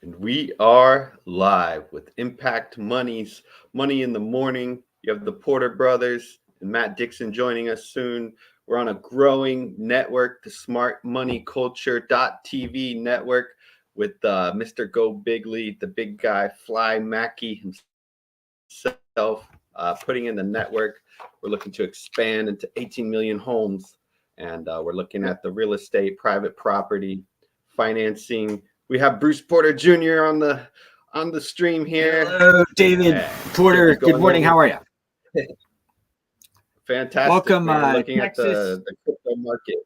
And we are live with Impact Money's Money in the Morning. You have the Porter brothers and Matt Dixon joining us soon. We're on a growing network, the Smart Money Culture TV network, with Mr. Go Bigley, the big guy, Fly Mackey himself, putting in the network. We're looking to expand into 18 million homes, and we're looking at the real estate, private property, financing. We have Bruce Porter Jr. on the stream here. Hello, David Porter. Good morning. How are you? Fantastic. Welcome, looking Texas. at the crypto market.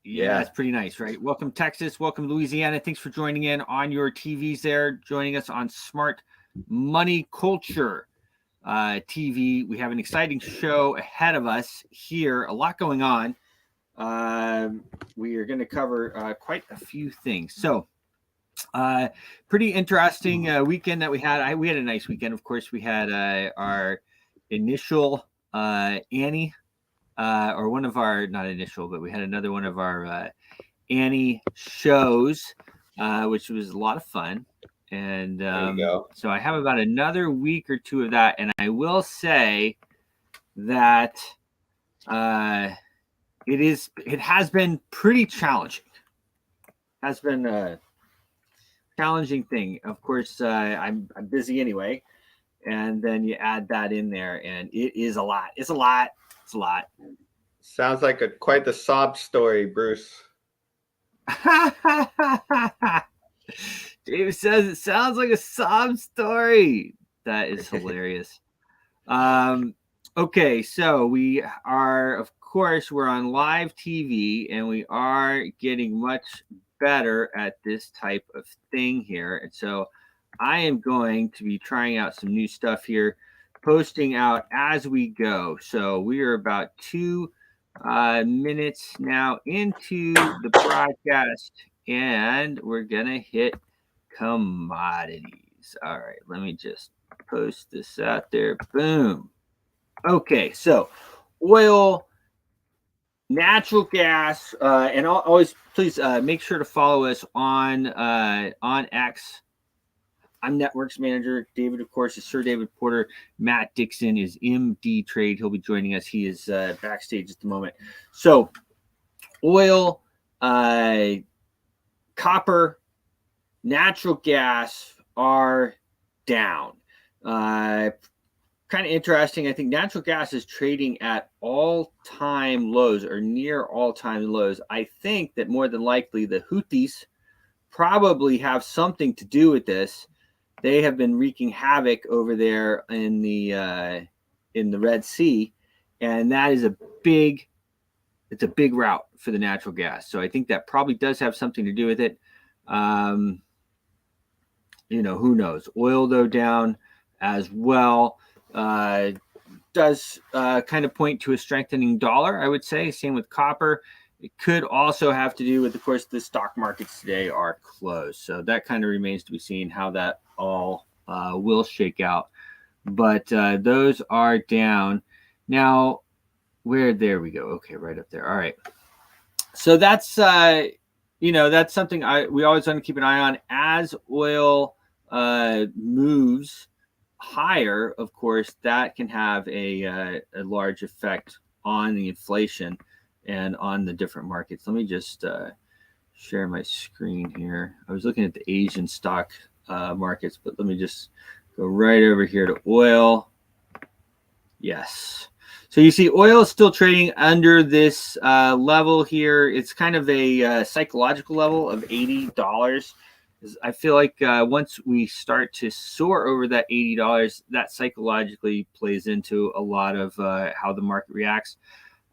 Yeah, it's pretty nice, right? Welcome, Texas. Welcome, Louisiana. Thanks for joining in on your TVs there, joining us on Smart Money Culture TV. We have an exciting show ahead of us here. A lot going on. We are going to cover quite a few things. So, pretty interesting weekend that we had. We had a nice weekend. Of course, we had our initial Annie, or one of our, not initial, but we had another one of our Annie shows, which was a lot of fun. And so I have about another week or two of that. And I will say that it has been pretty challenging. Has been a challenging thing. Of course, I'm busy anyway. And then you add that in there, and it is a lot. It's a lot. Sounds like quite the sob story, Bruce. Dave says it sounds like a sob story. That is hilarious. Okay, so we are, of course, we're on live TV, and we are getting much better at this type of thing here. And so I am going to be trying out some new stuff here, posting out as we go. So we are about 2 minutes now into the broadcast, and we're going to hit commodities. All right, let me just post this out there. Boom. Okay, so oil, natural gas, and always please make sure to follow us on X. I'm Networks Manager. David, of course, is Sir David Porter. Matt Dixon is MD Trade. He'll be joining us. He is backstage at the moment. So, oil, copper, natural gas are down. Kind of interesting. I think natural gas is trading at all-time lows or near all-time lows. I think that more than likely the Houthis probably have something to do with this. They have been wreaking havoc over there in the Red Sea, and that is a big route for the natural gas. So I think that probably does have something to do with it. Who knows? Oil, though, down as well. Does kind of point to a strengthening dollar, I would say. Same with copper. It could also have to do with, of course, the stock markets today are closed. So that kind of remains to be seen how that all will shake out. But those are down. Now, there we go. Okay, right up there. All right. So that's, that's something we always want to keep an eye on as oil moves higher. Of course, that can have a large effect on the inflation and on the different markets. Let me just share my screen here. I was looking at the Asian stock markets, but let me just go right over here to oil. Yes. So you see oil is still trading under this level here. It's kind of a psychological level of $80. I feel like once we start to soar over that $80, that psychologically plays into a lot of how the market reacts.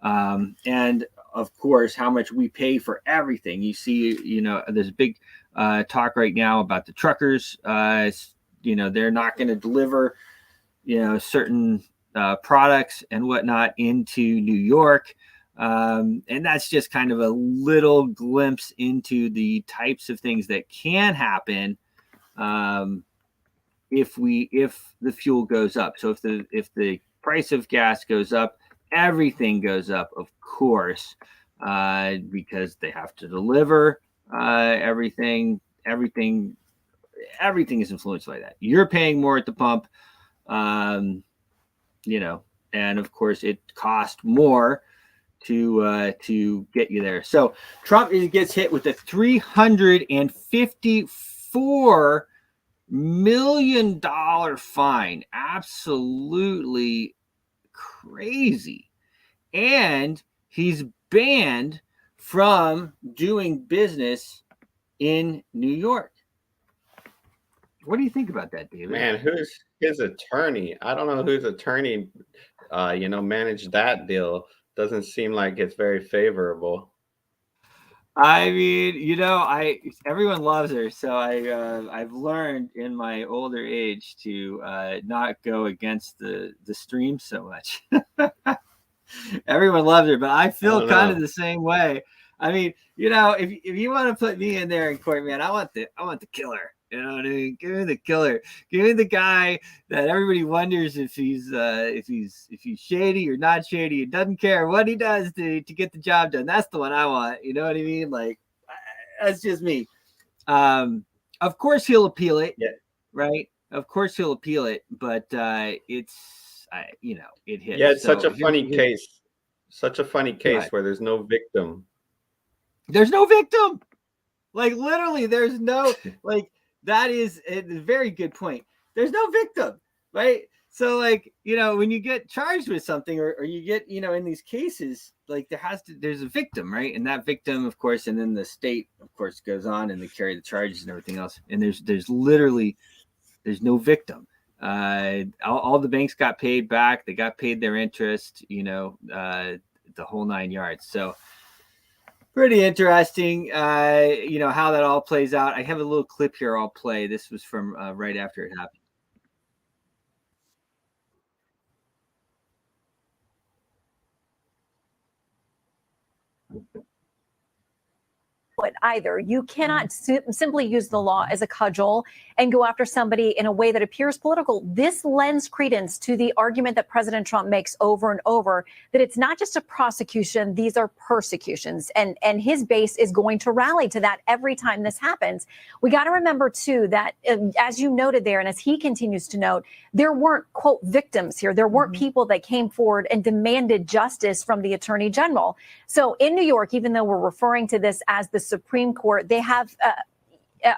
And of course, how much we pay for everything. You see, there's a big talk right now about the truckers. They're not going to deliver, certain products and whatnot into New York. And that's just kind of a little glimpse into the types of things that can happen if the fuel goes up. So if the price of gas goes up, everything goes up, of course, because they have to deliver everything everything is influenced by that. You're paying more at the pump, you know, and of course it costs more to get you there. So Trump gets hit with a $354 million fine. Absolutely crazy. And he's banned from doing business in New York. What do you think about that, David? Man, who's his attorney? I don't know whose attorney, managed that deal. Doesn't seem like it's very favorable. I mean, everyone loves her, so I've learned in my older age to not go against the stream so much. Everyone loves her, but I feel kind of the same way. I mean, if you want to put me in there in court, man, I want the killer. You know what I mean? Give me the killer. Give me the guy that everybody wonders if he's shady or not shady. It doesn't care what he does to get the job done. That's the one I want. You know what I mean? Like, that's just me. Of course he'll appeal it, right? Of course he'll appeal it, but it's it hits. Yeah, it's such a funny case. Such a funny case where there's no victim. There's no victim. Like, literally, there's no, like, that is a very good point. There's no victim, right? So, like, when you get charged with something or you get, in these cases, like, there's a victim, right? And that victim, of course, and then the state, of course, goes on and they carry the charges and everything else. And there's literally no victim. All the banks got paid back. They got paid their interest, the whole 9 yards. So, pretty interesting, how that all plays out. I have a little clip here I'll play. This was from right after it happened. Either. You cannot simply use the law as a cudgel and go after somebody in a way that appears political. This lends credence to the argument that President Trump makes over and over, that it's not just a prosecution, these are persecutions. And his base is going to rally to that every time this happens. We got to remember, too, that as you noted there, and as he continues to note, there weren't, quote, victims here. There weren't people that came forward and demanded justice from the attorney general. So in New York, even though we're referring to this as the Supreme Court, they have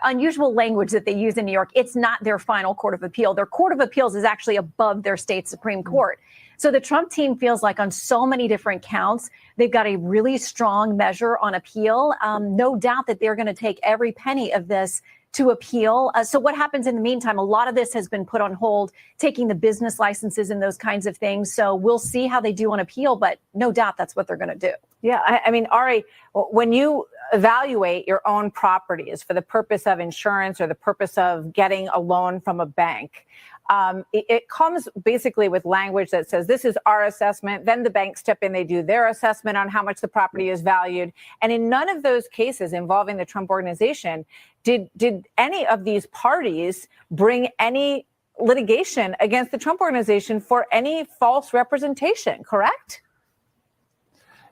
unusual language that they use in New York. It's not their final court of appeal. Their court of appeals is actually above their state Supreme Court. So the Trump team feels like on so many different counts, they've got a really strong measure on appeal. No doubt that they're going to take every penny of this to appeal. So what happens in the meantime? A lot of this has been put on hold, taking the business licenses and those kinds of things. So we'll see how they do on appeal, but no doubt that's what they're going to do. Yeah, I mean, Ari, when you evaluate your own properties for the purpose of insurance or the purpose of getting a loan from a bank, it comes basically with language that says this is our assessment. Then the bank step in, they do their assessment on how much the property is valued. And in none of those cases involving the Trump organization, did any of these parties bring any litigation against the Trump organization for any false representation, correct?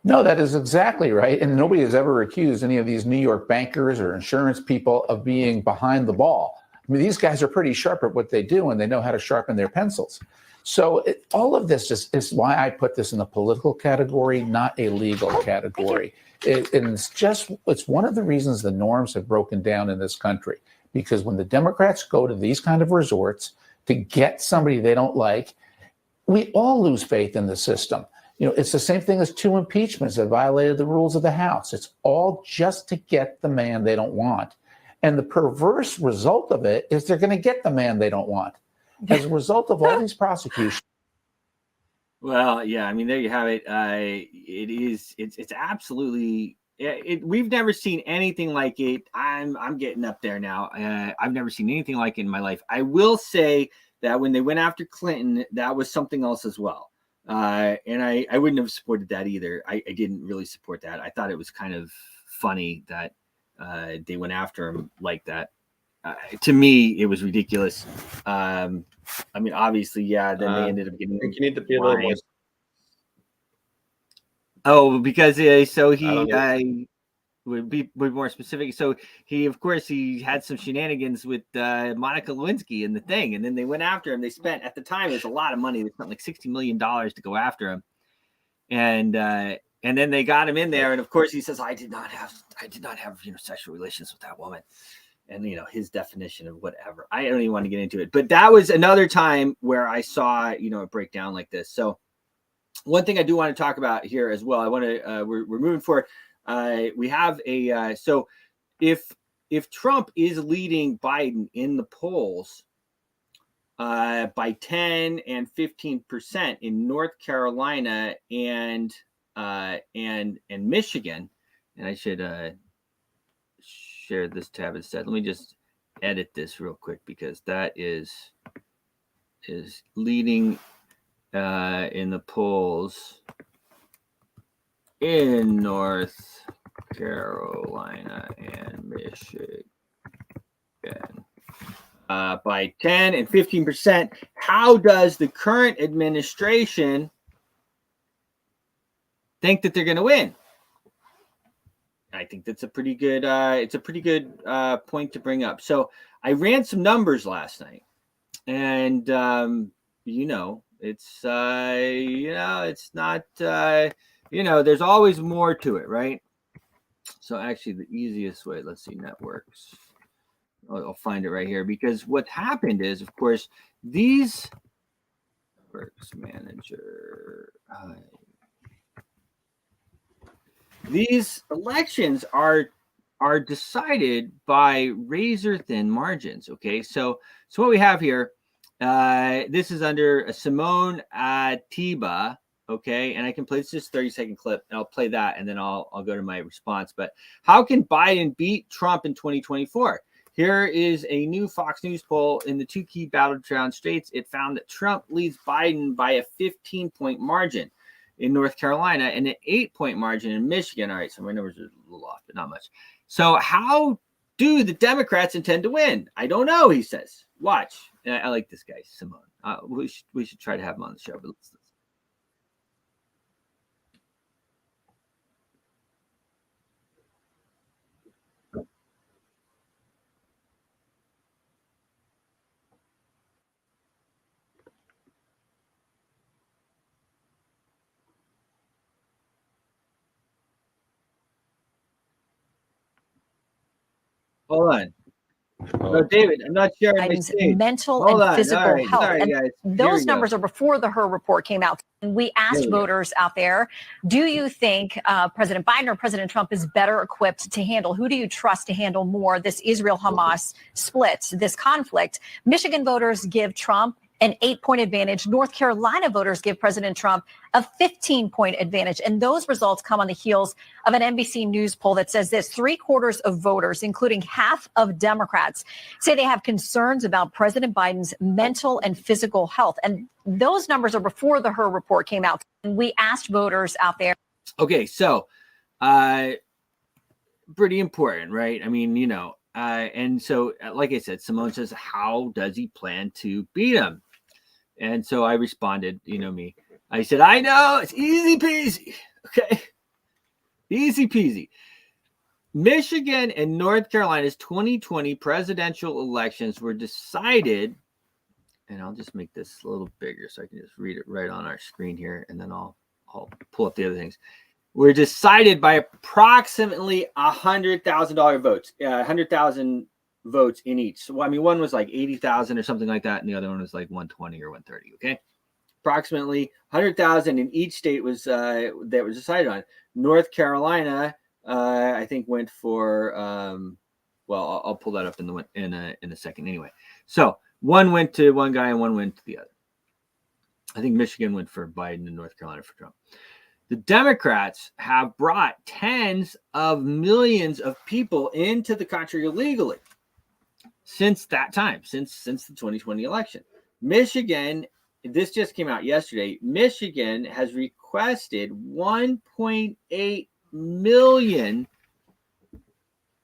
No, that is exactly right. And nobody has ever accused any of these New York bankers or insurance people of being behind the ball. I mean, these guys are pretty sharp at what they do, and they know how to sharpen their pencils. So all of this is why I put this in the political category, not a legal category. It's one of the reasons the norms have broken down in this country, because when the Democrats go to these kind of resorts to get somebody they don't like, we all lose faith in the system. It's the same thing as 2 impeachments that violated the rules of the House. It's all just to get the man they don't want. And the perverse result of it is they're going to get the man they don't want as a result of all these prosecutions. Well, yeah, I mean, there you have it. It's absolutely, we've never seen anything like it. I'm getting up there now. I've never seen anything like it in my life. I will say that when they went after Clinton, that was something else as well. And I wouldn't have supported that either. I didn't really support that. I thought it was kind of funny that they went after him like that. To me, it was ridiculous. I mean, obviously, yeah. Then they ended up getting. I think you need to be a little more. Oh, because so he would be more specific. So he had some shenanigans with Monica Lewinsky in the thing, and then they went after him. They spent, at the time, it was a lot of money. They spent like $60 million to go after him, and then they got him in there. And of course, he says, "I did not have sexual relations with that woman." And his definition of whatever. I don't even want to get into it. But that was another time where I saw a breakdown like this. So one thing I do want to talk about here as well. I want to we're moving forward. We have a so if Trump is leading Biden in the polls by 10 and 15% in North Carolina and Michigan, and I should share this tab instead. Let me just edit this real quick because that is leading in the polls in North Carolina and Michigan by 10 and 15%. How does the current administration think that they're going to win? I think that's a pretty good point to bring up. So I ran some numbers last night, and it's it's not there's always more to it, right? So actually, the easiest way, let's see, networks. I'll find it right here, because what happened is, of course, these networks manager. These elections are decided by razor thin margins. Okay, so what we have here, this is under Simone Tiba. Okay, and I can play this 30-second clip, and I'll play that, and then I'll go to my response. But how can Biden beat Trump in 2024? Here is a new Fox News poll in the two key battleground states. It found that Trump leads Biden by a 15-point margin in North Carolina and an 8-point margin in Michigan. All right, so my numbers are a little off, but not much. So how do the Democrats intend to win? I don't know, he says. Watch. And I like this guy, Simone. We should try to have him on the show. But let's hold on. No, David, I'm not sharing my Biden's stage. mental Hold and on. physical All right. health. Sorry, And guys. Here those we go. numbers are before the Her report came out. And we asked voters out there, do you think President Biden or President Trump is better equipped to handle? Who do you trust to handle more this Israel-Hamas split, this conflict? Michigan voters give Trump an 8-point advantage. North Carolina voters give President Trump a 15-point advantage. And those results come on the heels of an NBC News poll that says this: 3/4 of voters, including half of Democrats, say they have concerns about President Biden's mental and physical health. And those numbers are before the Her report came out. And we asked voters out there. Okay, so pretty important, right? I mean, and so, like I said, Simone says, how does he plan to beat him? And so I responded, me. I said, I know, it's easy peasy. Okay. Easy peasy. Michigan and North Carolina's 2020 presidential elections were decided, and I'll just make this a little bigger so I can just read it right on our screen here, and then I'll pull up the other things. Were decided by approximately $100,000 votes, 100,000 votes in each. So, I mean, one was like 80,000 or something like that, and the other one was like 120 or 130. Okay, approximately 100,000 in each state was that was decided on. North Carolina, I think, went for well, I'll pull that up in a second. Anyway, so one went to one guy and one went to the other. I think Michigan went for Biden and North Carolina for Trump. The Democrats have brought tens of millions of people into the country illegally since that time, since the 2020 election. Michigan, this just came out yesterday, Michigan has requested 1.8 million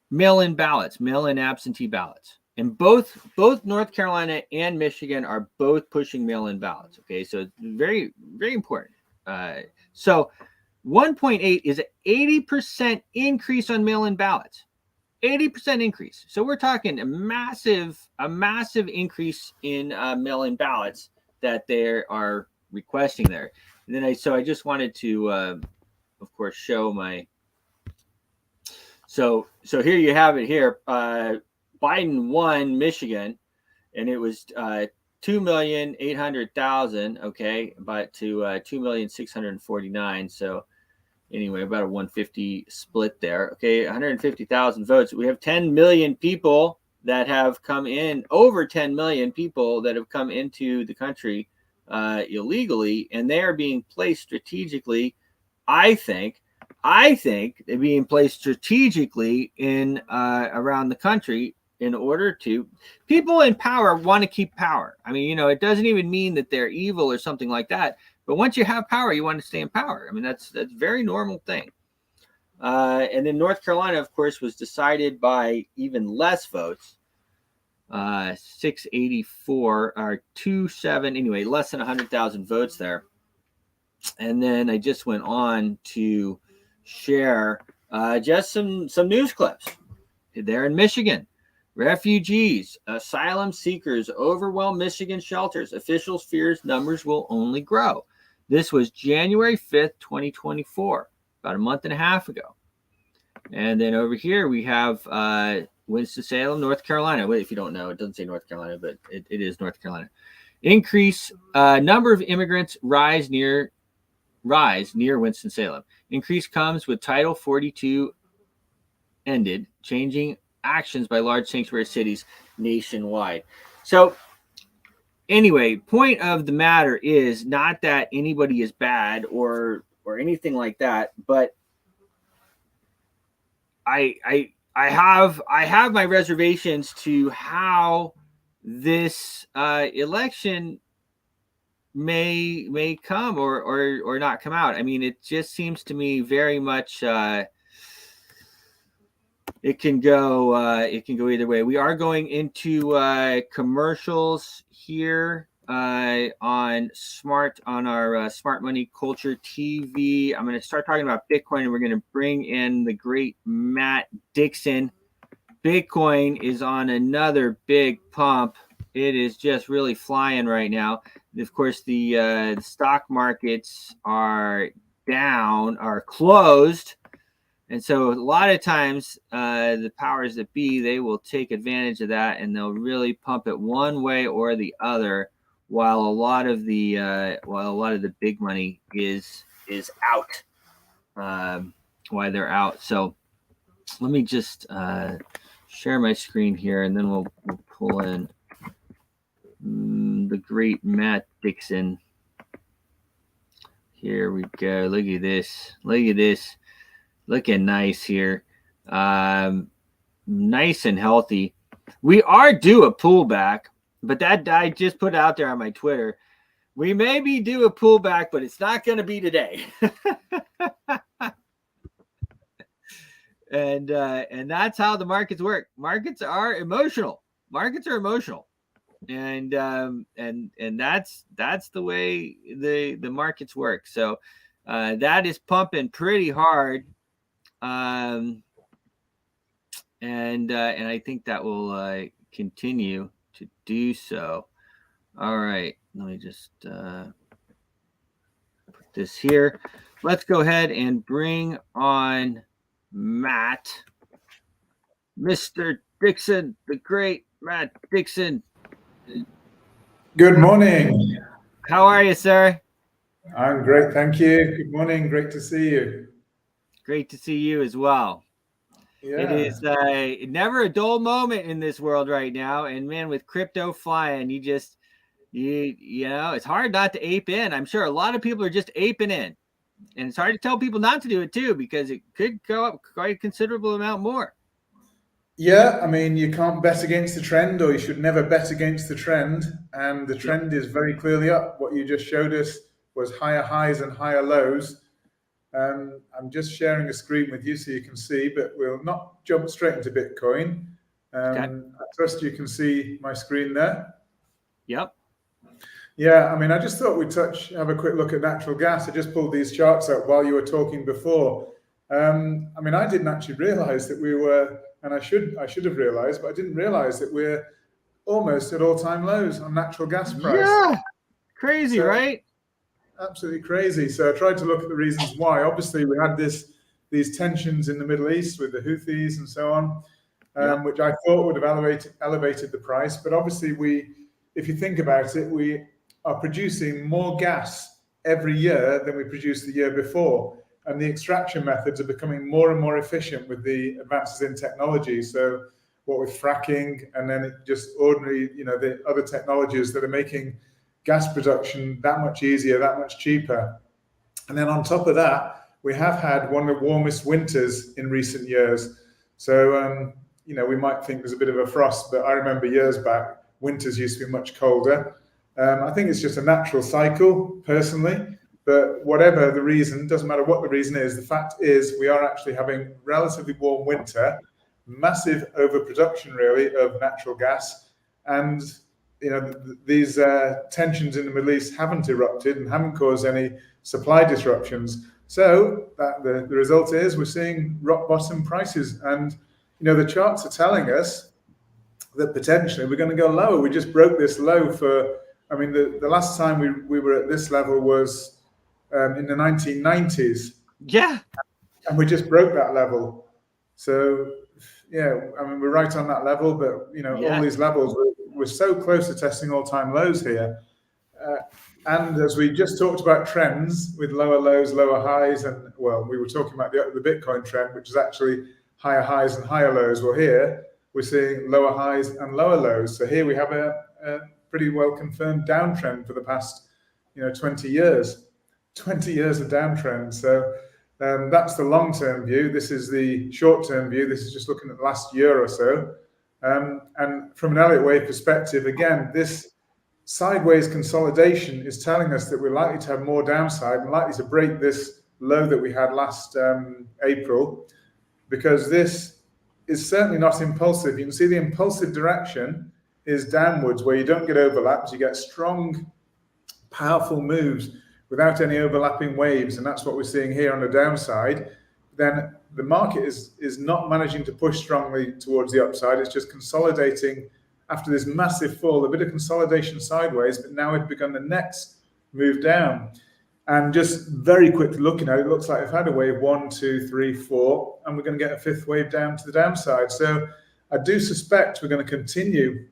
mail-in ballots, mail-in absentee ballots. And both North Carolina and Michigan are both pushing mail-in ballots. Okay, so it's very, very important. So 1.8 is an 80% increase on mail-in ballots. 80% increase. So we're talking a massive increase in mail-in ballots that they are requesting there. And then I just wanted to, of course, show my. So here you have it here. Biden won Michigan, and it was 2,800,000. Okay, but to 2,649,000. So anyway, about a 150 split there. Okay, 150,000 votes. We have 10 million people that have come in, over 10 million people that have come into the country illegally, and they are being placed strategically. I think they're being placed strategically in around the country in order to. People in power want to keep power. I mean, it doesn't even mean that they're evil or something like that. But once you have power, you want to stay in power. I mean, that's a very normal thing. And then North Carolina, of course, was decided by even less votes, 684 or 27. Anyway, less than 100,000 votes there. And then I just went on to share just some news clips. There in Michigan, refugees, asylum seekers overwhelm Michigan shelters. Officials fears numbers will only grow. This was January 5th, 2024, about a month and a half ago. And then over here we have Winston-Salem, North Carolina. Wait, if you don't know, it doesn't say North Carolina, but it is North Carolina. Increase number of immigrants rise near Winston-Salem. Increase comes with Title 42 ended, changing actions by large sanctuary cities nationwide. So anyway, point of the matter is not that anybody is bad or anything like that, but I have my reservations to how this election may come or not come out. I mean, it just seems to me very much it can go either way. We are going into commercials here on our Smart Money Culture TV. I'm going to start talking about Bitcoin, and we're going to bring in the great Matt Dixon. Bitcoin is on another big pump. It is just really flying right now. Of course, the stock markets are down, are closed. And so a lot of times the powers that be, they will take advantage of that, and they'll really pump it one way or the other, while a lot of the big money is out while they're out. So let me just share my screen here, and then we'll pull in the great Matt Dixon. Here we go. Look at this. Looking nice here. Nice and healthy. We are due a pullback, but that I just put out there on my Twitter. We may be due a pullback, but it's not going to be today. And that's how the markets work. Markets are emotional. And that's the way the markets work. So that is pumping pretty hard. And I think that will continue to do so. All right, let me just put this here. Let's go ahead and bring on Matt, Mr. Dixon, the great Matt Dixon. Good morning. How are you, sir? I'm great, thank you. Good morning, great to see you. Great to see you as well. Yeah. It is never a dull moment in this world right now. And man, with crypto flying, you know, it's hard not to ape in. I'm sure a lot of people are just aping in. And it's hard to tell people not to do it too, because it could go up quite a considerable amount more. Yeah, I mean, you can't bet against the trend, or you should never bet against the trend. And the trend is very clearly up. What you just showed us was higher highs and higher lows. I'm just sharing a screen with you so you can see, but we'll not jump straight into Bitcoin. Okay. I trust you can see my screen there. Yep. Yeah, I mean, I just thought we'd have a quick look at natural gas. I just pulled these charts up while you were talking before. I mean, I didn't actually realize that we were, and I should have realized, but I didn't realize that we're almost at all-time lows on natural gas price. Yeah, crazy, right? Absolutely crazy. So I tried to look at the reasons why. Obviously, we had these tensions in the Middle East with the Houthis and so on, which I thought would have elevated the price. But obviously, if you think about it, we are producing more gas every year than we produced the year before. And the extraction methods are becoming more and more efficient with the advances in technology. So what with fracking and then just ordinary, the other technologies that are making gas production that much easier, that much cheaper. And then on top of that, we have had one of the warmest winters in recent years. So, we might think there's a bit of a frost, but I remember years back, winters used to be much colder. I think it's just a natural cycle, personally. But whatever the reason, doesn't matter what the reason is, the fact is we are actually having relatively warm winter, massive overproduction, really, of natural gas. And, these tensions in the Middle East haven't erupted and haven't caused any supply disruptions. So the result is we're seeing rock bottom prices. And, the charts are telling us that potentially we're going to go lower. We just broke this low the last time we were at this level was in the 1990s. Yeah. And we just broke that level. So, yeah, I mean, we're right on that level, but, all these levels, we're so close to testing all-time lows here. And as we just talked about trends with lower lows, lower highs, and, well, we were talking about the Bitcoin trend, which is actually higher highs and higher lows. Well, here we're seeing lower highs and lower lows. So here we have a pretty well confirmed downtrend for the past, 20 years. 20 years of downtrend. So that's the long-term view. This is the short-term view. This is just looking at the last year or so. And from an Elliott Wave perspective, again, this sideways consolidation is telling us that we're likely to have more downside and likely to break this low that we had last April, because this is certainly not impulsive. You can see the impulsive direction is downwards, where you don't get overlaps. You get strong, powerful moves without any overlapping waves, and that's what we're seeing here on the downside. Then the market is not managing to push strongly towards the upside. It's just consolidating after this massive fall, a bit of consolidation sideways, but now we've begun the next move down. And just very quickly looking at it, it looks like we've had a wave 1, 2, 3, 4, and we're going to get a fifth wave down to the downside. So I do suspect we're going to continue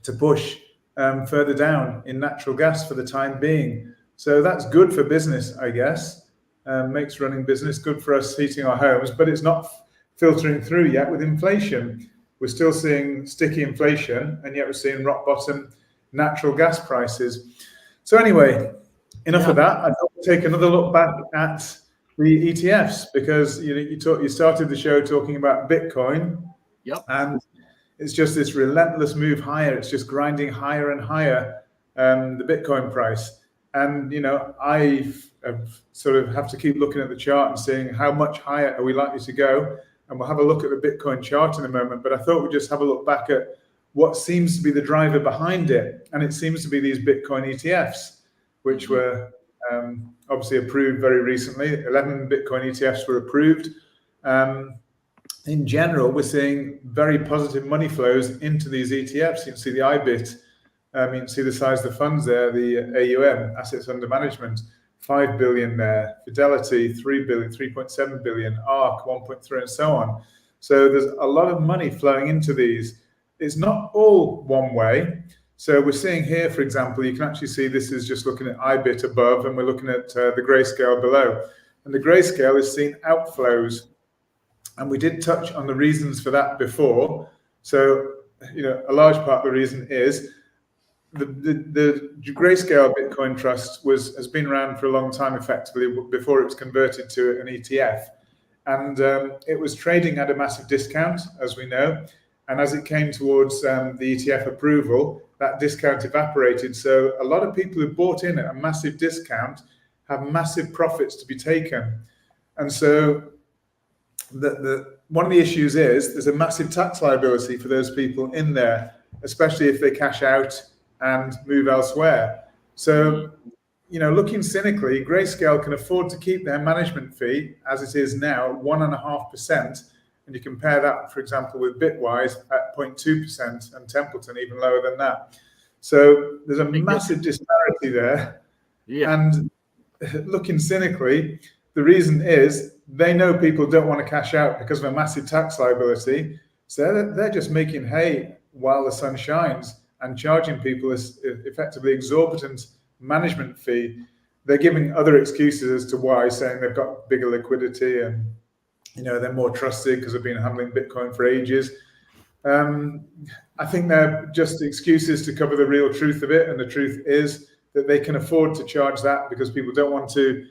to push further down in natural gas for the time being. So that's good for business, I guess. Makes running business good for us heating our homes, but it's not filtering through yet with inflation. We're still seeing sticky inflation, and yet we're seeing rock bottom natural gas prices. So anyway, enough of that. I thought we'd take another look back at the ETFs, because you started the show talking about Bitcoin. Yep. And it's just this relentless move higher. It's just grinding higher and higher, the Bitcoin price. And, I sort of have to keep looking at the chart and seeing how much higher are we likely to go. And we'll have a look at the Bitcoin chart in a moment. But I thought we'd just have a look back at what seems to be the driver behind it. And it seems to be these Bitcoin ETFs, which were obviously approved very recently. 11 Bitcoin ETFs were approved. In general, we're seeing very positive money flows into these ETFs. You can see the IBIT. You can see the size of the funds there, the AUM, assets under management, 5 billion there, Fidelity, 3 billion, 3.7 billion, ARK, 1.3, and so on. So there's a lot of money flowing into these. It's not all one way. So we're seeing here, for example, you can actually see this is just looking at IBIT above, and we're looking at the grayscale below. And the grayscale is seeing outflows. And we did touch on the reasons for that before. So, a large part of the reason is the grayscale Bitcoin Trust has been around for a long time, effectively, before it was converted to an ETF. And it was trading at a massive discount, as we know. And as it came towards the ETF approval, that discount evaporated. So a lot of people who bought in at a massive discount have massive profits to be taken. And so one of the issues is there's a massive tax liability for those people in there, especially if they cash out and move elsewhere. So, looking cynically, Grayscale can afford to keep their management fee as it is now at 1.5%. And you compare that, for example, with Bitwise at 0.2% and Templeton even lower than that. So there's a massive disparity there. Yeah. And looking cynically, the reason is they know people don't want to cash out because of a massive tax liability. So they're just making hay while the sun shines and charging people this effectively exorbitant management fee. They're giving other excuses as to why, saying they've got bigger liquidity and they're more trusted because they've been handling Bitcoin for ages. I think they're just excuses to cover the real truth of it, and the truth is that they can afford to charge that because people don't want to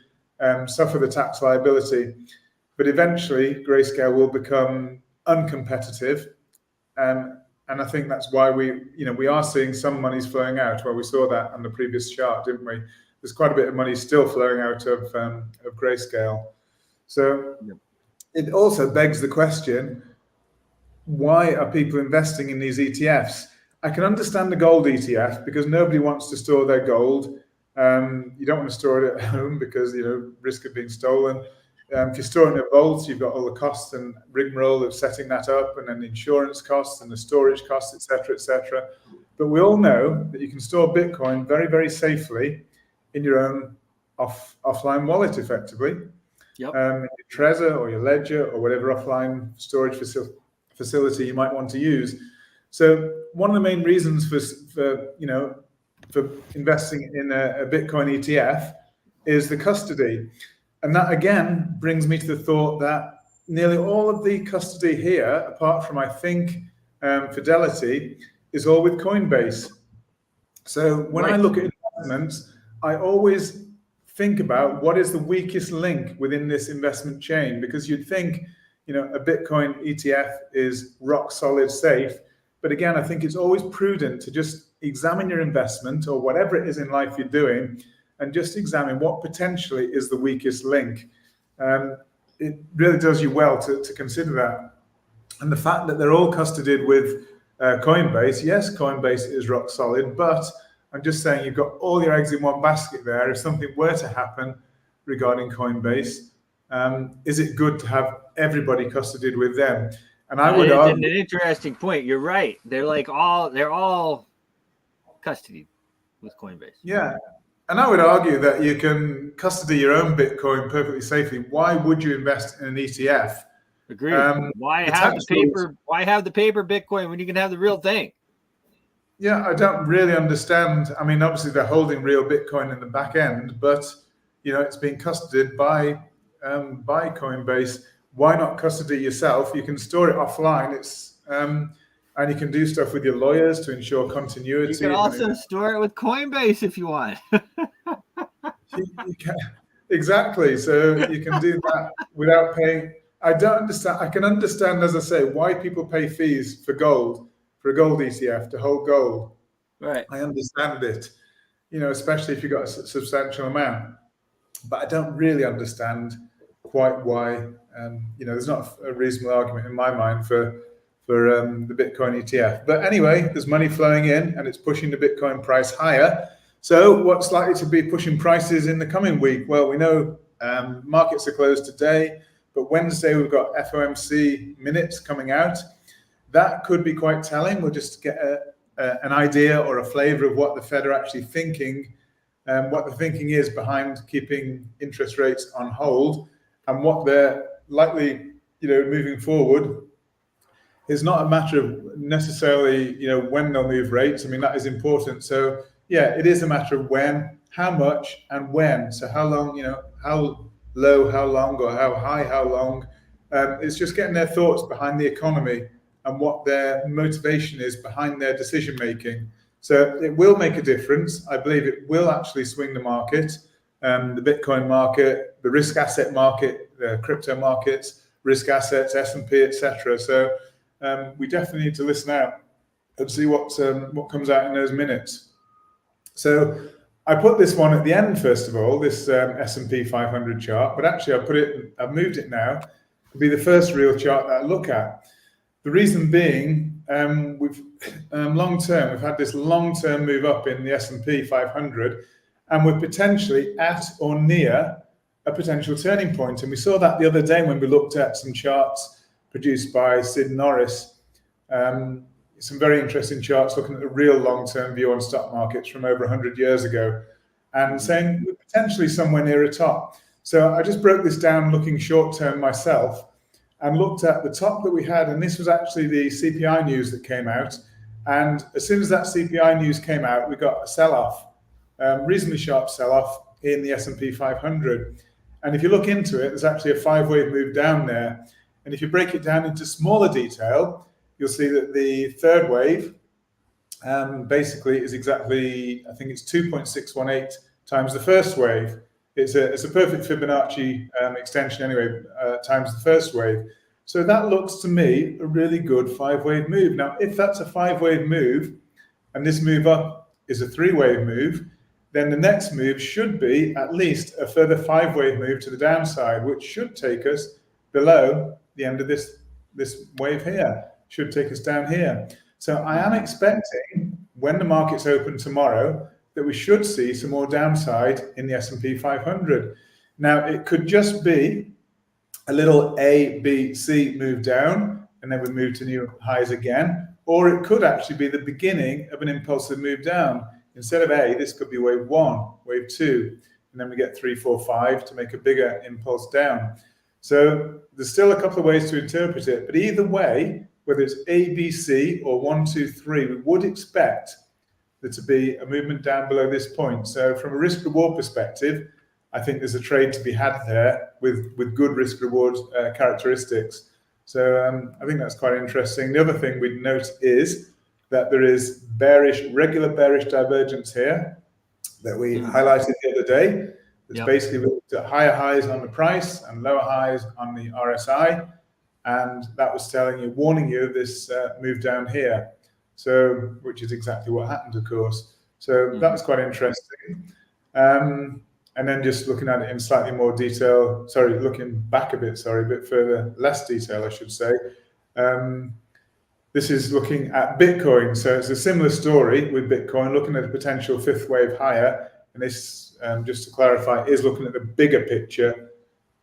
suffer the tax liability. But eventually, Grayscale will become uncompetitive, and I think that's why we are seeing some monies flowing out. Well, we saw that on the previous chart, didn't we? There's quite a bit of money still flowing out of Grayscale. So it also begs the question, why are people investing in these ETFs? I can understand the gold ETF because nobody wants to store their gold. You don't want to store it at home because, risk of being stolen. If you store it in a vault, you've got all the costs and rigmarole of setting that up, and then the insurance costs and the storage costs, et cetera, et cetera. But we all know that you can store Bitcoin very, very safely in your own offline wallet, effectively. Yep. Your Trezor or your Ledger or whatever offline storage facility you might want to use. So one of the main reasons for investing in a Bitcoin ETF is the custody. And that again brings me to the thought that nearly all of the custody here, apart from I think Fidelity, is all with Coinbase. So when I look at investments, I always think about what is the weakest link within this investment chain, because you'd think, a Bitcoin ETF is rock solid safe. But again, I think it's always prudent to just examine your investment or whatever it is in life you're doing and just examine what potentially is the weakest link. It really does you well to consider that. And the fact that they're all custodied with Coinbase, yes, Coinbase is rock solid, but I'm just saying you've got all your eggs in one basket there. If something were to happen regarding Coinbase, is it good to have everybody custodied with them? And I would argue, an interesting point. You're right. They're all custodied with Coinbase. Yeah. And I would argue that you can custody your own Bitcoin perfectly safely. Why would you invest in an ETF? Agreed. Why have the paper Bitcoin when you can have the real thing? Yeah, I don't really understand. I mean, obviously they're holding real Bitcoin in the back end, but it's being custodied by Coinbase. Why not custody yourself? You can store it offline. And you can do stuff with your lawyers to ensure continuity. You can also store it with Coinbase if you want. You can, exactly. So you can do that without paying. I don't understand. I can understand, as I say, why people pay fees for gold, for a gold ETF to hold gold. Right. I understand it, especially if you've got a substantial amount. But I don't really understand quite why. There's not a reasonable argument in my mind for the Bitcoin ETF. But anyway, there's money flowing in and it's pushing the Bitcoin price higher. So what's likely to be pushing prices in the coming week? Well, we know markets are closed today, but Wednesday we've got FOMC minutes coming out. That could be quite telling. We'll just get an idea or a flavor of what the Fed are actually thinking, what the thinking is behind keeping interest rates on hold, and what they're likely, moving forward. It's not a matter of necessarily, when they'll move rates. I mean, that is important. So yeah, it is a matter of when, how much, and when. So how long, how low, how long, or how high, how long. It's just getting their thoughts behind the economy and what their motivation is behind their decision making. So it will make a difference. I believe it will actually swing the market, the Bitcoin market, the risk asset market, the crypto markets, risk assets, S&P, etc. So we definitely need to listen out and see what comes out in those minutes. So I put this one at the end, first of all, this S&P 500 chart, but actually I've moved it now to be the first real chart that I look at. The reason being, we've long term, we've had this long-term move up in the S&P 500, and we're potentially at or near a potential turning point. And we saw that the other day when we looked at some charts produced by Sid Norris. Some very interesting charts looking at the real long-term view on stock markets from over 100 years ago, and saying we're potentially somewhere near a top. So I just broke this down looking short-term myself and looked at the top that we had, and this was actually the CPI news that came out. And as soon as that CPI news came out, we got a sell-off, reasonably sharp sell-off in the S&P 500. And if you look into it, there's actually a 5-wave move down there. And if you break it down into smaller detail, you'll see that the third wave basically is exactly, I think it's 2.618 times the first wave. It's a perfect Fibonacci extension anyway, times the first wave. So that looks to me a really good 5-wave move. Now, if that's a 5-wave move, and this move up is a 3-wave move, then the next move should be at least a further 5-wave move to the downside, which should take us below the end of this wave here, should take us down here. So I am expecting, when the markets open tomorrow, that we should see some more downside in the S&P 500. Now, it could just be a little A, B, C move down, and then we move to new highs again, or it could actually be the beginning of an impulsive move down. Instead of A, this could be wave 1, wave 2, and then we get 3, 4, 5 to make a bigger impulse down. So there's still a couple of ways to interpret it, but either way, whether it's A, B, C, or 1, 2, 3, we would expect there to be a movement down below this point. So from a risk-reward perspective, I think there's a trade to be had there with good risk-reward characteristics. So I think that's quite interesting. The other thing we'd note is that there is regular bearish divergence here that we highlighted the other day. It's basically looked at higher highs on the price and lower highs on the RSI. And that was warning you of this move down here. So, which is exactly what happened, of course. So that was quite interesting. And then just looking at it in slightly more detail, looking back a bit further, less detail, I should say. This is looking at Bitcoin. So it's a similar story with Bitcoin, looking at a potential 5th wave higher. And this, just to clarify, is looking at the bigger picture,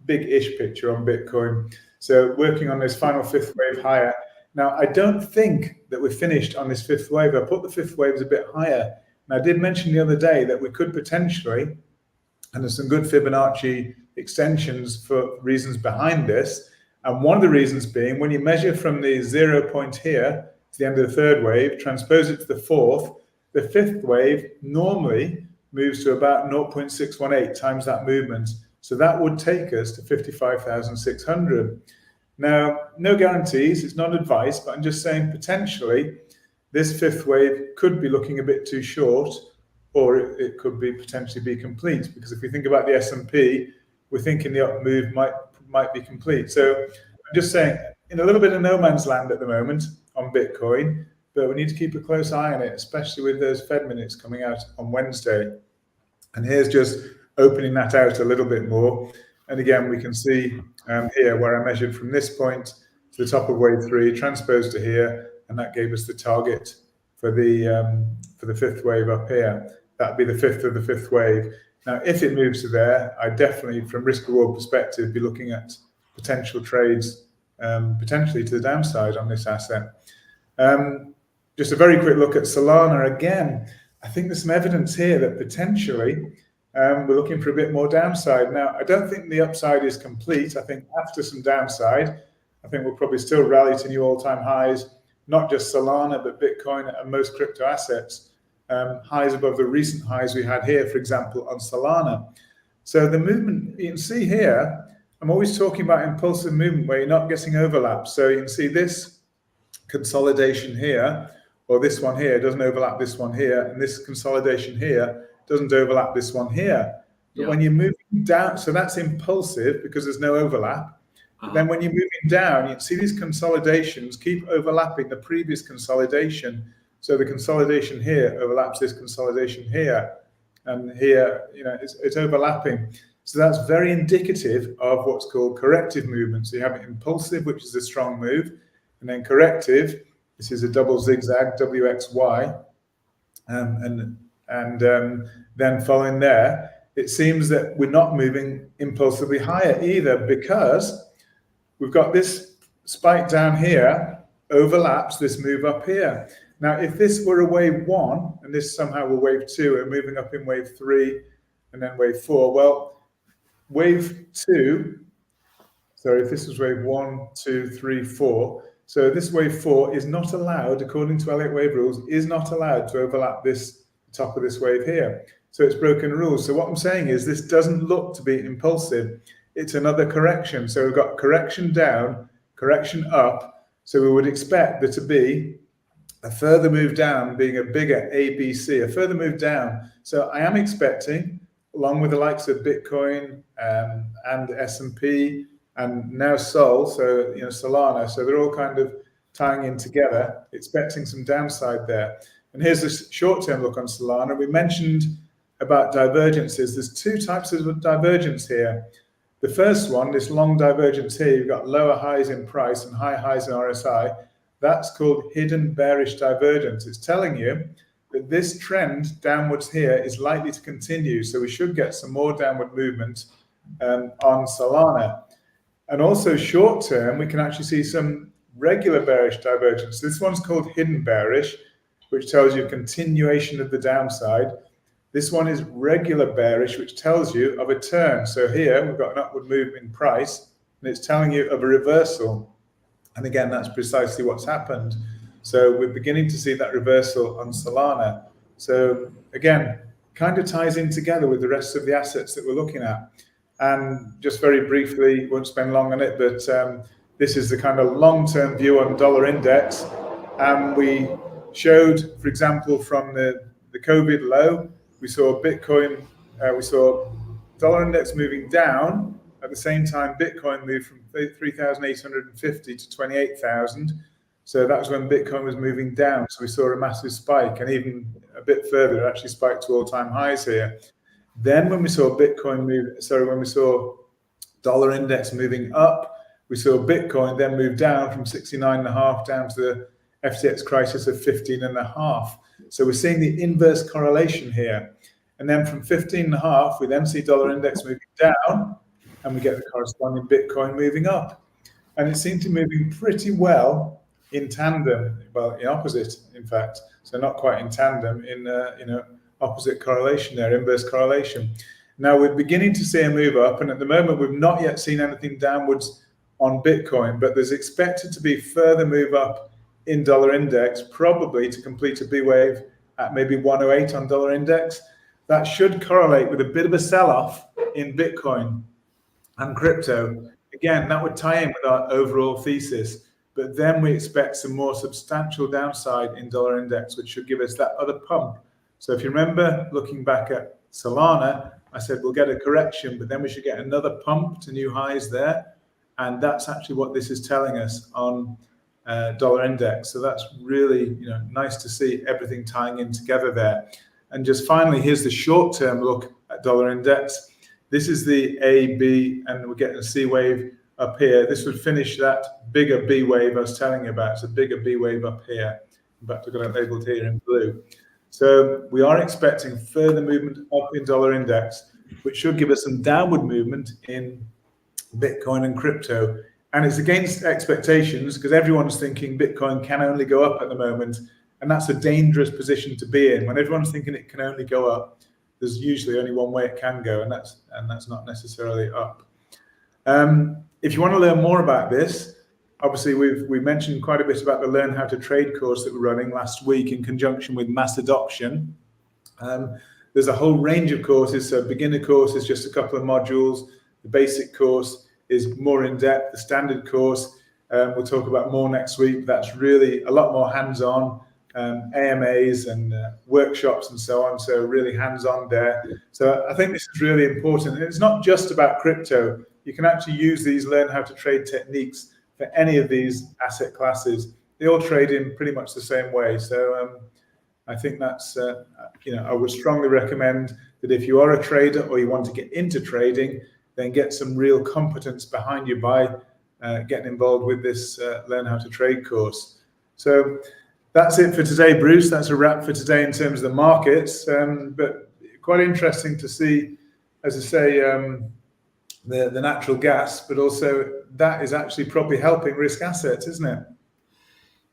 big-ish picture on Bitcoin. So working on this final 5th wave higher. Now, I don't think that we're finished on this 5th wave. I put the 5th wave as a bit higher. And I did mention the other day that we could potentially, and there's some good Fibonacci extensions for reasons behind this. And one of the reasons being, when you measure from the 0 point here to the end of the 3rd wave, transpose it to the 4th, the 5th wave normally moves to about 0.618 times that movement. So that would take us to 55,600. Now, no guarantees, it's not advice, but I'm just saying potentially this 5th wave could be looking a bit too short, or it could be potentially be complete. Because if we think about the S&P, we're thinking the up move might be complete. So I'm just saying, in a little bit of no man's land at the moment on Bitcoin, but we need to keep a close eye on it, especially with those Fed minutes coming out on Wednesday. And here's just opening that out a little bit more. And again, we can see here where I measured from this point to the top of wave 3, transposed to here, and that gave us the target for the 5th wave up here. That'd be the 5th of the 5th wave. Now, if it moves to there, I definitely, from risk-reward perspective, be looking at potential trades, potentially to the downside on this asset. Just a very quick look at Solana again. I think there's some evidence here that potentially we're looking for a bit more downside. Now, I don't think the upside is complete. I think after some downside, I think we'll probably still rally to new all-time highs, not just Solana, but Bitcoin and most crypto assets, highs above the recent highs we had here, for example, on Solana. So the movement, you can see here, I'm always talking about impulsive movement where you're not getting overlap. So you can see this consolidation here, or this one here doesn't overlap this one here, and this consolidation here doesn't overlap this one here. But when you're moving down, so that's impulsive because there's no overlap. But then when you're moving down, you see these consolidations keep overlapping the previous consolidation. So the consolidation here overlaps this consolidation here, and here, it's overlapping. So that's very indicative of what's called corrective movement. So you have impulsive, which is a strong move, and then corrective, This is a double zigzag, WXY. And then following there, it seems that we're not moving impulsively higher either, because we've got this spike down here overlaps this move up here. Now, if this were a wave 1 and this somehow were wave 2 and moving up in wave 3 and then wave 4, well, wave 2, sorry, if this was wave 1, 2, 3, 4, so this wave 4 is not allowed, according to Elliott wave rules, is not allowed to overlap this top of this wave here. So it's broken rules. So what I'm saying is this doesn't look to be impulsive. It's another correction. So we've got correction down, correction up. So we would expect there to be a further move down, being a bigger ABC, a further move down. So I am expecting, along with the likes of Bitcoin and S&P and now Sol, so Solana, so they're all kind of tying in together, expecting some downside there. And here's the short-term look on Solana. We mentioned about divergences. There's two types of divergence here. The first one, this long divergence here, you've got lower highs in price and high highs in RSI. That's called hidden bearish divergence. It's telling you that this trend downwards here is likely to continue. So we should get some more downward movement on Solana. And also short term, we can actually see some regular bearish divergence. This one's called hidden bearish, which tells you a continuation of the downside. This one is regular bearish, which tells you of a turn. So here we've got an upward move in price, and it's telling you of a reversal. And again, that's precisely what's happened. So we're beginning to see that reversal on Solana. So again, kind of ties in together with the rest of the assets that we're looking at. And just very briefly, won't spend long on it, but this is the kind of long-term view on dollar index. And we showed, for example, from the COVID low, we saw Bitcoin, we saw dollar index moving down. At the same time, Bitcoin moved from 3,850 to 28,000. So that was when Bitcoin was moving down. So we saw a massive spike, and even a bit further, it actually spiked to all-time highs here. Then when we saw Bitcoin when we saw dollar index moving up, we saw Bitcoin then move down from 69.5 down to the FTX crisis of 15.5. So we're seeing the inverse correlation here. And then from 15.5, we then see dollar index moving down, and we get the corresponding Bitcoin moving up. And it seemed to be moving pretty well in tandem, well, in opposite, in fact. So not quite in tandem, in opposite correlation there, inverse correlation. Now we're beginning to see a move up, and at the moment we've not yet seen anything downwards on Bitcoin, but there's expected to be further move up in dollar index, probably to complete a B wave at maybe 108 on dollar index. That should correlate with a bit of a sell-off in Bitcoin and crypto. Again, that would tie in with our overall thesis, but then we expect some more substantial downside in dollar index, which should give us that other pump. So if you remember, looking back at Solana, I said we'll get a correction, but then we should get another pump to new highs there. And that's actually what this is telling us on dollar index. So that's really nice to see everything tying in together there. And just finally, here's the short-term look at dollar index. This is the A, B, and we're getting a C wave up here. This would finish that bigger B wave I was telling you about. It's a bigger B wave up here. In fact, I've got it labeled here in blue. So we are expecting further movement up in dollar index, which should give us some downward movement in Bitcoin and crypto. And it's against expectations because everyone's thinking Bitcoin can only go up at the moment. And that's a dangerous position to be in. When everyone's thinking it can only go up, there's usually only one way it can go, and that's not necessarily up. If you want to learn more about this, obviously we mentioned quite a bit about the Learn How to Trade course that we're running last week in conjunction with mass adoption. There's a whole range of courses. So beginner course is just a couple of modules. The basic course is more in depth. The standard course, we'll talk about more next week. That's really a lot more hands-on. AMAs and workshops and so on, so really hands-on there. So I think this is really important. And it's not just about crypto. You can actually use these Learn How to Trade techniques for any of these asset classes. They all trade in pretty much the same way. So I think that's, I would strongly recommend that if you are a trader or you want to get into trading, then get some real competence behind you by getting involved with this Learn How to Trade course. So that's it for today, Bruce. That's a wrap for today in terms of the markets. But quite interesting to see, as I say, the natural gas, but also that is actually probably helping risk assets, isn't it?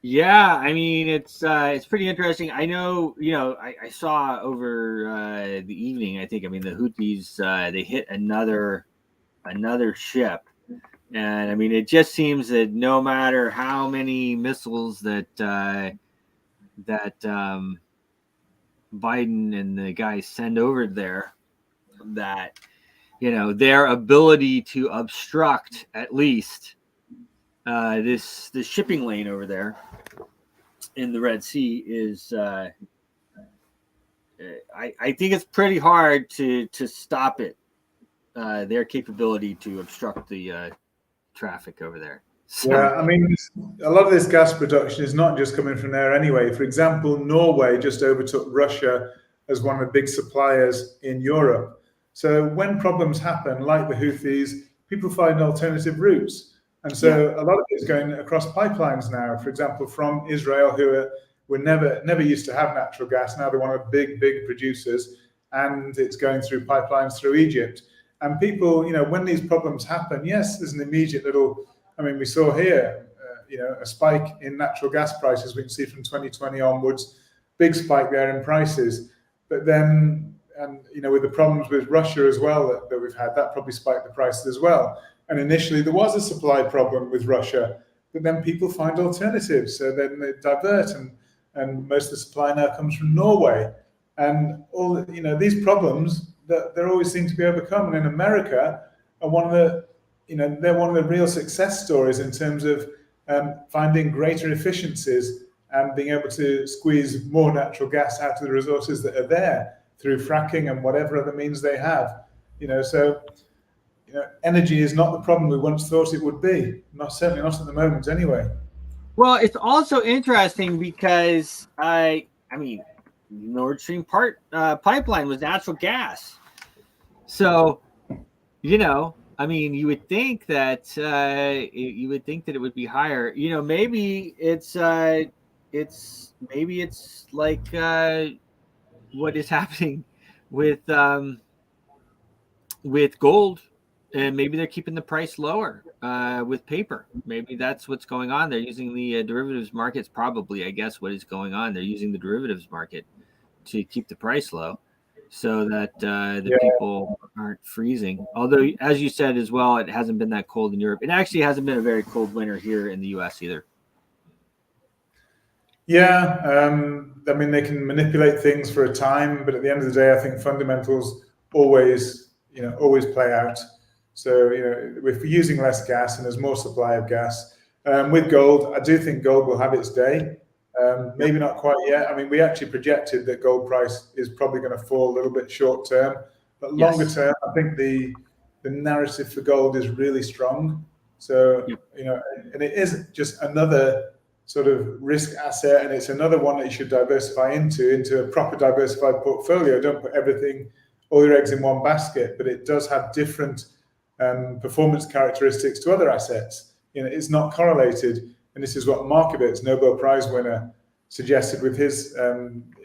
Yeah, I mean it's pretty interesting. I know, I saw over the evening. I think, I mean, the Houthis they hit another ship, and I mean it just seems that no matter how many missiles that Biden and the guys send over there, that their ability to obstruct at least this shipping lane over there in the Red Sea is I think it's pretty hard to stop it. Their capability to obstruct the traffic over there. So, Yeah, I mean, a lot of this gas production is not just coming from there anyway. For example, Norway just overtook Russia as one of the big suppliers in Europe. So when problems happen, like the Houthis, people find alternative routes. And so a lot of it is going across pipelines now. For example, from Israel, who were never used to have natural gas. Now they're one of the big producers, and it's going through pipelines through Egypt. And people, when these problems happen, yes, there's an immediate little. I mean, we saw here, a spike in natural gas prices. We can see from 2020 onwards, big spike there in prices. But then, with the problems with Russia as well that we've had, that probably spiked the prices as well. And initially, there was a supply problem with Russia, but then people find alternatives. So then they divert, and most of the supply now comes from Norway. And all these problems that there always seem to be overcome. And in America, are one of the they're one of the real success stories in terms of finding greater efficiencies and being able to squeeze more natural gas out of the resources that are there through fracking and whatever other means they have. Energy is not the problem we once thought it would be. Certainly not at the moment, anyway. well, it's also interesting because I mean, Nord Stream pipeline was natural gas, so I mean, you would think that it would be higher. Maybe it's like what is happening with gold, and maybe they're keeping the price lower with paper. Maybe that's what's going on. They're using the derivatives markets. Probably, I guess, what is going on. They're using the derivatives market to keep the price low, so that people aren't freezing. Although, as you said as well, it hasn't been that cold in Europe. It actually hasn't been a very cold winter here in the U.S. either. Yeah, I mean, they can manipulate things for a time, but at the end of the day, I think fundamentals always play out. So, if we're using less gas and there's more supply of gas, with gold, I do think gold will have its day. Maybe not quite yet. I mean, we actually projected that gold price is probably going to fall a little bit short term, but longer term, I think the narrative for gold is really strong. So, and it isn't just another sort of risk asset, and it's another one that you should diversify into a proper diversified portfolio. Don't put all your eggs in one basket, but it does have different performance characteristics to other assets. It's not correlated. And this is what Markovitz, Nobel Prize winner, suggested with his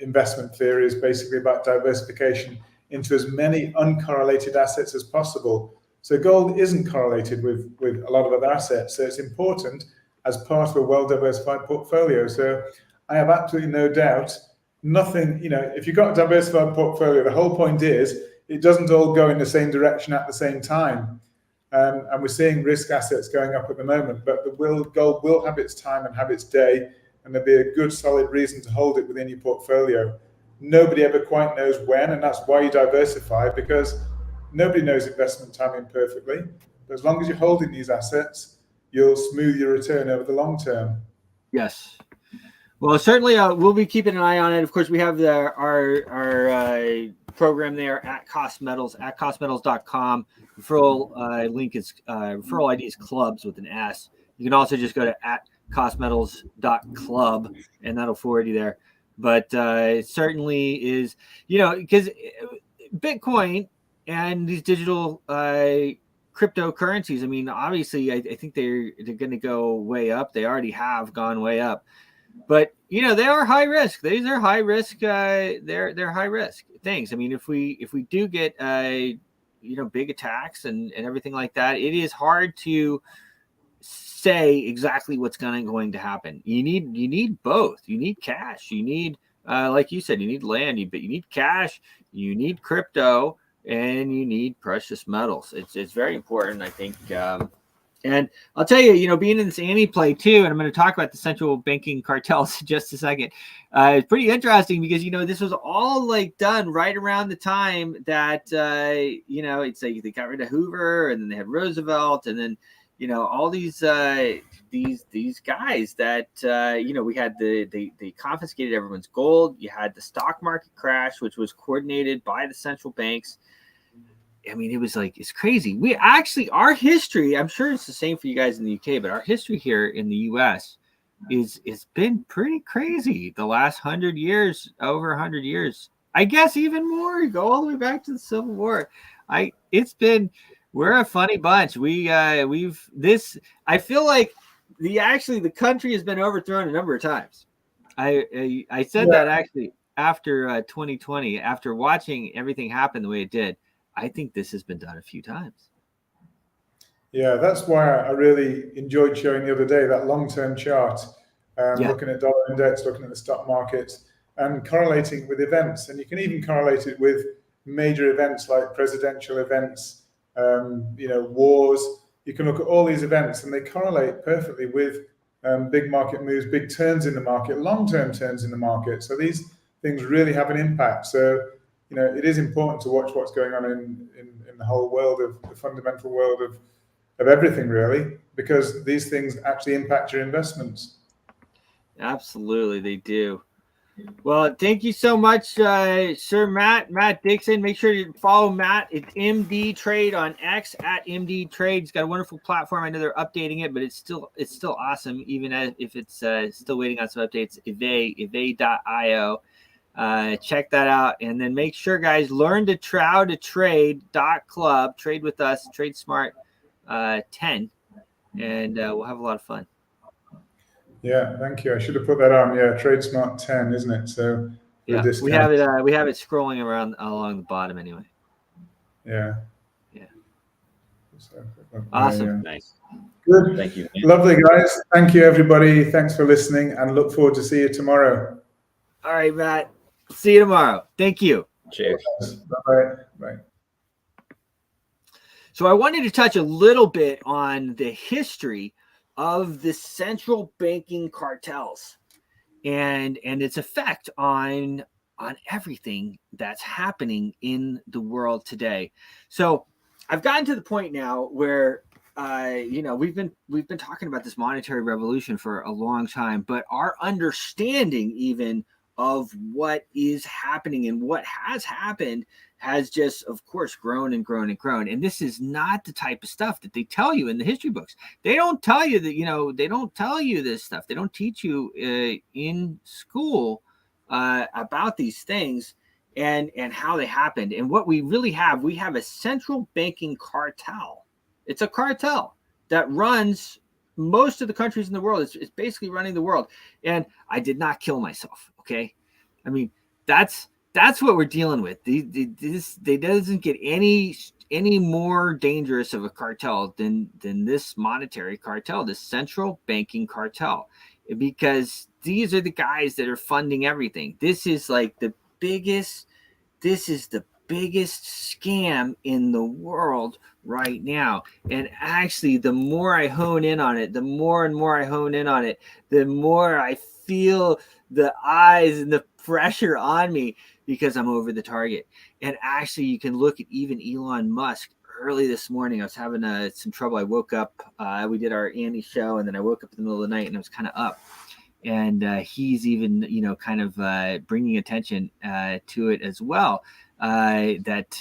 investment theory, is basically about diversification into as many uncorrelated assets as possible. So gold isn't correlated with a lot of other assets. So it's important as part of a well-diversified portfolio. So I have absolutely no doubt, if you've got a diversified portfolio, the whole point is it doesn't all go in the same direction at the same time. And we're seeing risk assets going up at the moment, but gold will have its time and have its day, and there'll be a good solid reason to hold it within your portfolio. Nobody ever quite knows when, and that's why you diversify, because nobody knows investment timing perfectly. But as long as you're holding these assets, you'll smooth your return over the long term. Yes. Well, certainly we'll be keeping an eye on it. Of course, we have our program there at Cost Metals, at costmetals.com. Referral link is referral ID is clubs with an S. You can also just go to at costmetals.club, and that'll forward you there. But it certainly is, because Bitcoin and these digital cryptocurrencies, I mean, obviously, I think they're going to go way up. They already have gone way up. But they are high risk. These are high risk. They're high risk things. I mean, if we do get big attacks and everything like that, it is hard to say exactly what's going to happen. You need both. You need cash. You need like you said, you need land. But you need cash. You need crypto, and you need precious metals. It's very important, I think. And I'll tell you, being in this anti-play too, and I'm going to talk about the central banking cartels in just a second. It's pretty interesting because, this was all like done right around the time that, it's like they got rid of Hoover, and then they had Roosevelt, and then, all these guys that, we had they confiscated everyone's gold. You had the stock market crash, which was coordinated by the central banks. I mean, it was like, it's crazy. We actually, our history, I'm sure it's the same for you guys in the UK, but our history here in the US it's been pretty crazy the last 100 years, over 100 years. I guess even more, go all the way back to the Civil War. We're a funny bunch. I feel like the country has been overthrown a number of times. I said that actually after 2020, after watching everything happen the way it did. I think this has been done a few times. Yeah, that's why I really enjoyed showing the other day that long-term chart, looking at dollar index, looking at the stock markets, and correlating with events. And you can even correlate it with major events like presidential events, wars. You can look at all these events, and they correlate perfectly with big market moves, big turns in the market, long-term turns in the market. So these things really have an impact. So it is important to watch what's going on in the whole world of the fundamental world of everything, really, because these things actually impact your investments. Absolutely, they do. Well, thank you so much, Sir Matt Dixon. Make sure you follow Matt. It's MD Trade on X at MD Trade. He's got a wonderful platform. I know they're updating it, but it's still awesome, even if it's still waiting on some updates. Eve.io. Check that out, and then make sure, guys, learn to trade.club. Trade with us, Trade Smart 10, and we'll have a lot of fun. Yeah, thank you. I should have put that on. Yeah, Trade Smart 10, isn't it? So yeah, we have it. We have it scrolling around along the bottom anyway. Yeah. Awesome. Nice. Good. Thank you. Lovely, guys. Thank you, everybody. Thanks for listening, and look forward to see you tomorrow. All right, Matt. See you tomorrow. Thank you. Cheers. Bye. Bye. So I wanted to touch a little bit on the history of the central banking cartels and its effect on everything that's happening in the world today. So I've gotten to the point now where we've been talking about this monetary revolution for a long time, but our understanding even of what is happening and what has happened has just, of course, grown and grown and grown. And this is not the type of stuff that they tell you in the history books. They don't tell you that, they don't tell you this stuff. They don't teach you in school about these things and how they happened. And what we really have, we have a central banking cartel. It's a cartel that runs most of the countries in the world. It's basically running the world. And I did not kill myself. Okay. I mean, that's what we're dealing with. They doesn't get any more dangerous of a cartel than this monetary cartel, this central banking cartel, because these are the guys that are funding everything. This is like the biggest scam in the world right now. And actually, the more I hone in on it, the more and more I hone in on it, the more I feel the eyes and the pressure on me because I'm over the target. And actually, you can look at even Elon Musk. Early this morning, I was having some trouble. I woke up. We did our Andy show, and then I woke up in the middle of the night, and I was kind of up. And he's even, kind of bringing attention to it as well. That,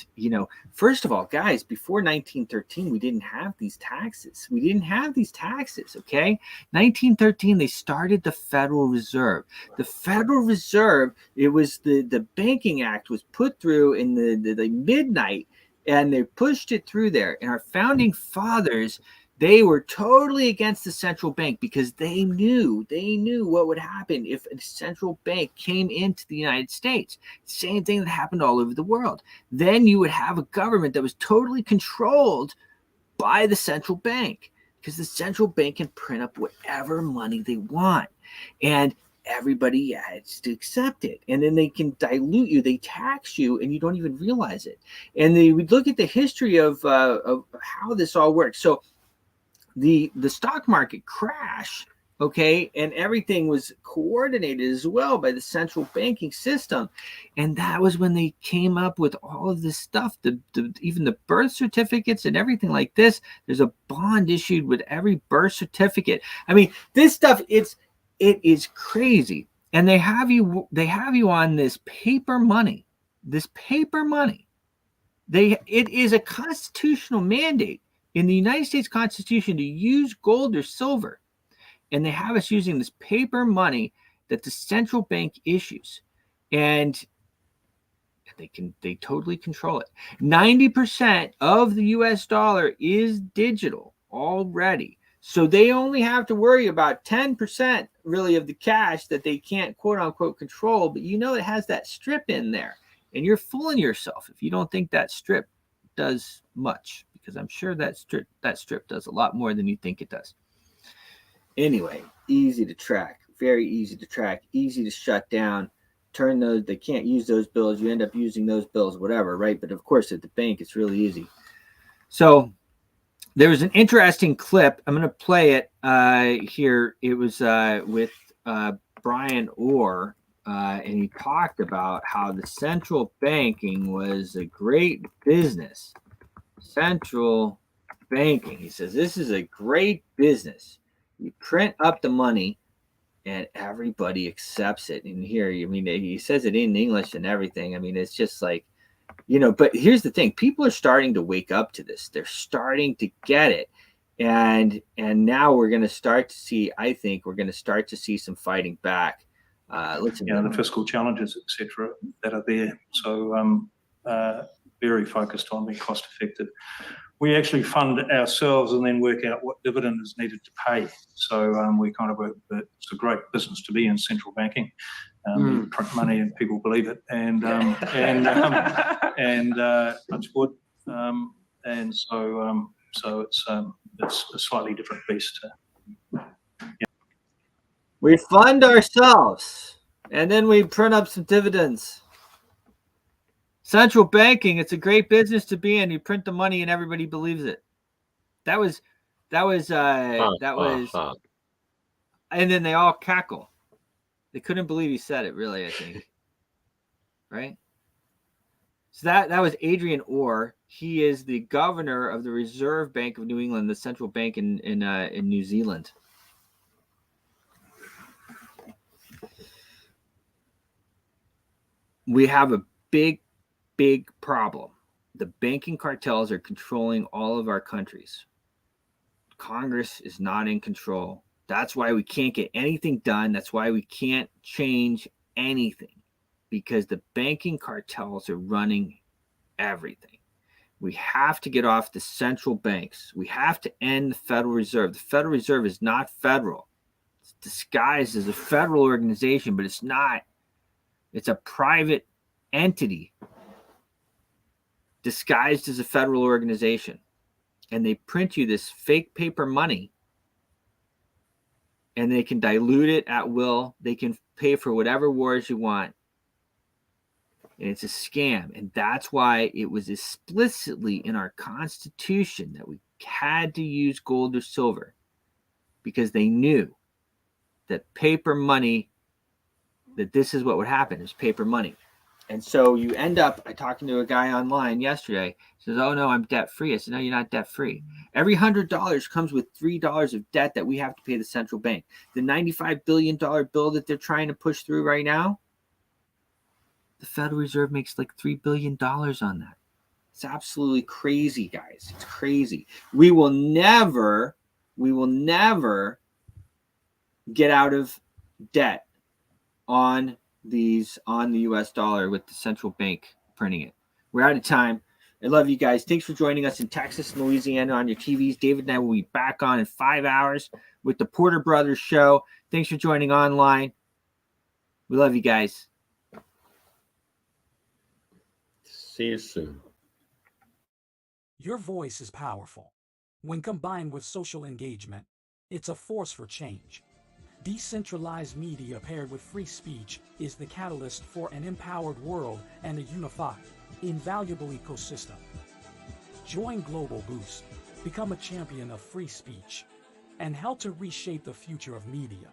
first of all, guys, before 1913, we didn't have these taxes. Okay? 1913, they started the Federal Reserve. The Federal Reserve, it was the Banking Act was put through in the midnight, and they pushed it through there. And our founding fathers They were totally against the central bank because they knew what would happen if a central bank came into the United States. Same thing that happened all over the world. Then you would have a government that was totally controlled by the central bank, because the central bank can print up whatever money they want, and everybody has to accept it. And then they can dilute you, they tax you, and you don't even realize it. And we look at the history of how this all works. So the stock market crash, okay, and everything was coordinated as well by the central banking system. And that was when they came up with all of this stuff, even the birth certificates and everything like this. There's a bond issued with every birth certificate. I mean, this stuff, it is crazy. And they have you on this paper money. It is a constitutional mandate in the United States Constitution to use gold or silver. And they have us using this paper money that the central bank issues. And they totally control it. 90% of the US dollar is digital already. So they only have to worry about 10% really of the cash that they can't quote unquote control. But it has that strip in there. And you're fooling yourself if you don't think that strip does much, because I'm sure that strip does a lot more than you think it does. Anyway, easy to track, very easy to track, easy to shut down, turn those, they can't use those bills, you end up using those bills, whatever, right? But of course, at the bank, it's really easy. So there was an interesting clip. I'm going to play it here. It was with Brian Orr, and he talked about how the central banking was a great business. Central banking. He says, this is a great business. You print up the money and everybody accepts it. And here, I mean, he says it in English and everything. I mean, it's just like, but here's the thing. People are starting to wake up to this. They're starting to get it. And now we're going to start to see, I think we're going to start to see some fighting back. Listen, the fiscal challenges, etc., that are there. So very focused on being cost effective. We actually fund ourselves and then work out what dividend is needed to pay. So we kind of it's a great business to be in, central banking. You print money and people believe it, and touch wood. And so it's a slightly different beast. We fund ourselves and then we print up some dividends. Central banking, it's a great business to be in. You print the money and everybody believes it. That was, and then they all cackle. They couldn't believe he said it, really, I think. Right? So that was Adrian Orr. He is the governor of the Reserve Bank of New England, the central bank in New Zealand. We have a big problem. The banking cartels are controlling all of our countries. Congress is not in control. That's why we can't get anything done. That's why we can't change anything, because the banking cartels are running everything. We have to get off the central banks. We have to end the Federal Reserve. The Federal Reserve is not federal. It's disguised as a federal organization, but it's not. It's a private entity disguised as a federal organization. And they print you this fake paper money, and they can dilute it at will. They can pay for whatever wars you want. And it's a scam. And that's why it was explicitly in our Constitution that we had to use gold or silver, because they knew that paper money, that this is what would happen, is paper money. And so you end up, I talking to a guy online yesterday, he says, oh no, I'm debt free. I said, no, you're not debt free. Every $100 comes with $3 of debt that we have to pay the central bank. The $95 billion bill that they're trying to push through right now, the Federal Reserve makes like $3 billion on that. It's absolutely crazy, guys. It's crazy. We will never get out of debt on the US dollar with the central bank printing it. We're out of time. I love you guys. Thanks for joining us in Texas and Louisiana on your TVs. David and I will be back on in 5 hours with the Porter Brothers Show. Thanks for joining online. We love you guys. See you soon. Your voice is powerful. When combined with social engagement, it's a force for change. Decentralized media paired with free speech is the catalyst for an empowered world and a unified, invaluable ecosystem. Join Global Boost, become a champion of free speech, and help to reshape the future of media.